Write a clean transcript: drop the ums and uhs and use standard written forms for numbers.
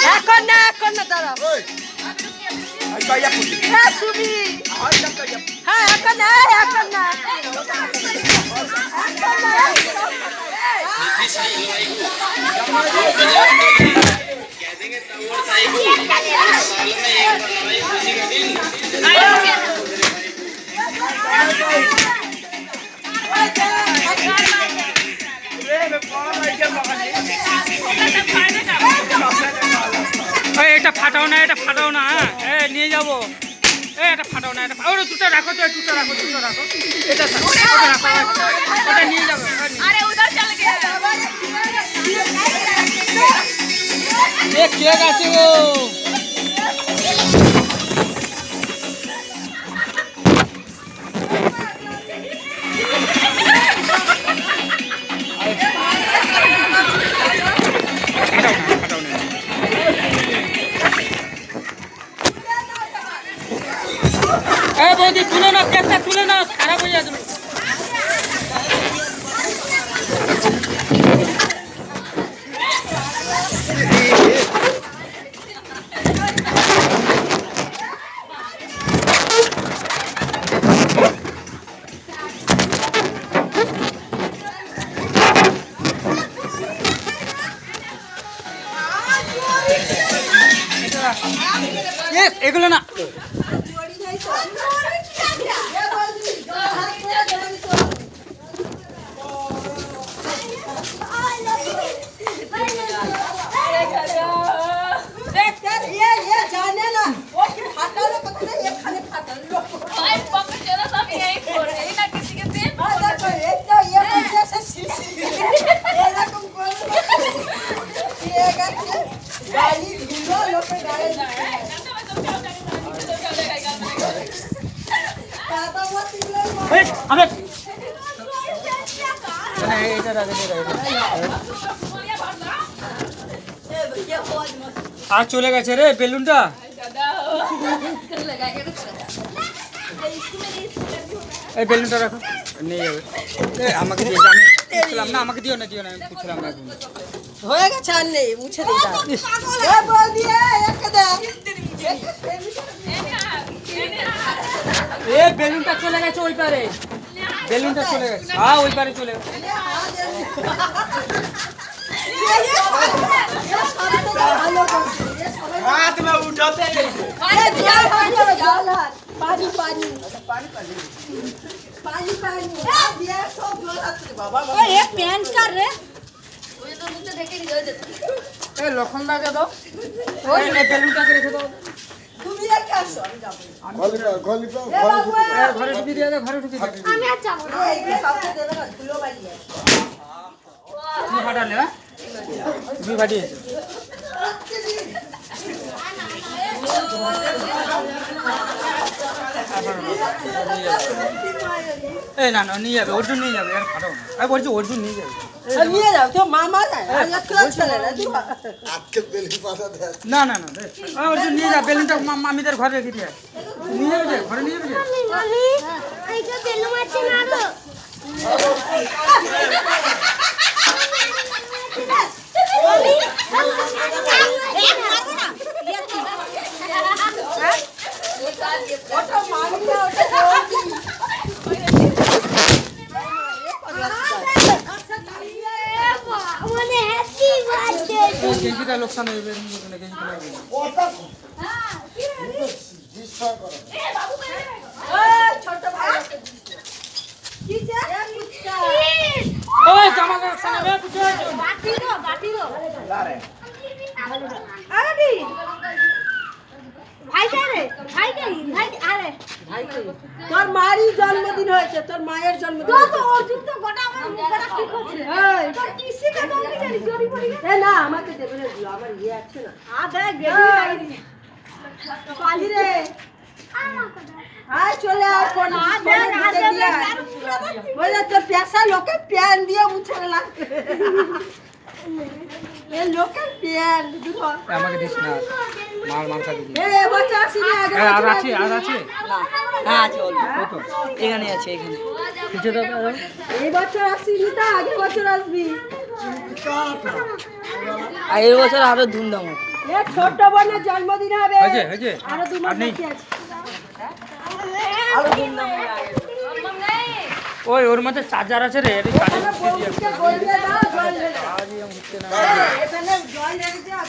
এখন না দাঁড়া সুমি হ্যাঁ এখন না এটা ফাটাও না হ্যাঁ নিয়ে যাবো এটা ফাটাও না এটা দুটো রাখো এটা রাখো ওটা নিয়ে যাবো কেক আছে গো বৌদি তুলে না কেকটা তুলে না খারাপ হয়ে যাবে এগুলো না আর চলে গেছে রে বেলুনটা এই বেলুনটা রাখো নিয়ে যাবে আমাকে দিয়েছে আমি পুছলাম না আমাকে দিও না আমি পুছলাম না হয়ে গেছে আর নেই মুছে দিই বেলুনটা চলে গেছে ওই পারে ওই পারে চলে গেছে লক্ষণদাকে দাও বেলুনটাকে রেখে দাও ঘরে ঢুকি দিয়ে আমি আর যাবো না তুমি ফাটালে না তুমি ফাটিয়েছো এই না নিয়ে যাবে অর্জুন নিয়ে যাবে আর ফাটাও না আমি বলছি অর্জুন নিয়ে যাবে নিয়ে যাও তো মামা যায় না অর্জুন নিয়ে যা বেলুনটা মামিদের ঘরে রেখে দিয়ে নিয়ে যাবে ঘরে নিয়ে যাবে কেজিটা লোকসান হয়ে যাবে তোর মায়েরই জন্মদিন হয়েছে তোর মায়ের জন্মদিন না আমাকে দেবে না আমার ইয়ে আছে না রে চলে তোর পেশা লোকের প্যান দিয়ে মুছে লাগবে লোকেল প্যান আমাকে দিস না মাল মাংস দিবি আর আছে এখানে আছে এই বছর আসিনি তা আগের বছর বছর আসবি। আর এই বছর আরো ধুমধাম হবে। এ ছোট বোনের জন্মদিন হবে। হয়েছে আরো 2 মাস আপনি বাকি আছে। আরো ধুমধাম হবে আগে। ওর মধ্যে চার্জার আছে রে, এটা চার্জার বৌদিকে বলবে দাও জল ঢেলে দাও। এখানে জল ঢেলে দাও।